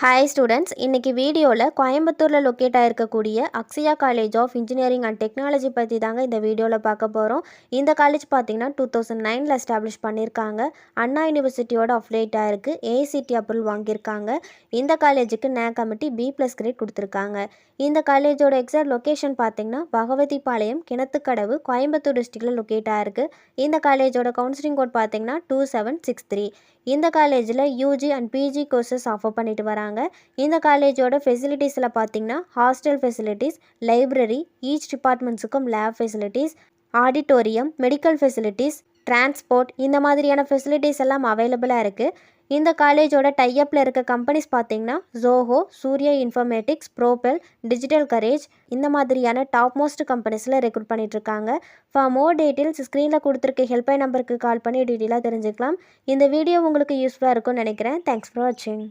Hi students, இன்றைக்கி வீடியோவில் கோயம்புத்தூரில் லொக்கேட் ஆகிருக்கக்கூடிய Akshaya college of engineering and technology பற்றி தாங்க இந்த வீடியோவில் பார்க்க போகிறோம். இந்த காலேஜ் பார்த்திங்கன்னா 2009 எஸ்டாப்ளிஷ் பண்ணியிருக்காங்க. அண்ணா யூனிவர்சிட்டியோட அஃபிலியேட் ஆகிருக்கு. ஏஐசிடி அப்ரூவல் வாங்கியிருக்காங்க. இந்த காலேஜுக்கு NAC கமிட்டி B+ கிரேட் கொடுத்துருக்காங்க. இந்த காலேஜோட எக்ஸாக்ட் லொக்கேஷன் பார்த்திங்கன்னா பகவதிபாளையம், கிணத்துக்கடவு, கோயம்புத்தூர் டிஸ்ட்ரிக்டில் லொக்கேட் ஆகிருக்கு. இந்த காலேஜோட கவுன்சிலிங் கோட் பார்த்திங்கன்னா 2763. இந்த காலேஜில் UG and PG courses offer பண்ணிட்டு வராங்க. இந்த காலேஜோட ஃபெசிலிட்டிஸில் பார்த்தீங்கன்னா ஹாஸ்டல் ஃபெசிலிட்டிஸ், லைப்ரரி, ஈச் டிபார்ட்மெண்ட்ஸுக்கும் lab facilities, auditorium, medical facilities, transport, இந்த மாதிரியான ஃபெசிலிட்டிஸ் எல்லாம் அவைலபிளாக இருக்குது. இந்த காலேஜோட டைஅப்பில் இருக்க கம்பெனிஸ் பார்த்தீங்கன்னா Zoho, Surya informatics, Propel, digital garage, இந்த மாதிரியான டாப் மோஸ்ட் கம்பெனிஸில் ரெக்ரூட் பண்ணிகிட்ருக்காங்க. ஃபார் மோர் டீட்டெயில்ஸ் ஸ்க்ரீனில் கொடுத்துருக்க ஹெல்ப்லைன் நம்பருக்கு கால் பண்ணி டீட்டெயிலாக தெரிஞ்சுக்கலாம். இந்த வீடியோ உங்களுக்கு யூஸ்ஃபுல்லாக இருக்கும்னு நினைக்கிறேன். தேங்க்ஸ் ஃபார் வாட்சிங்.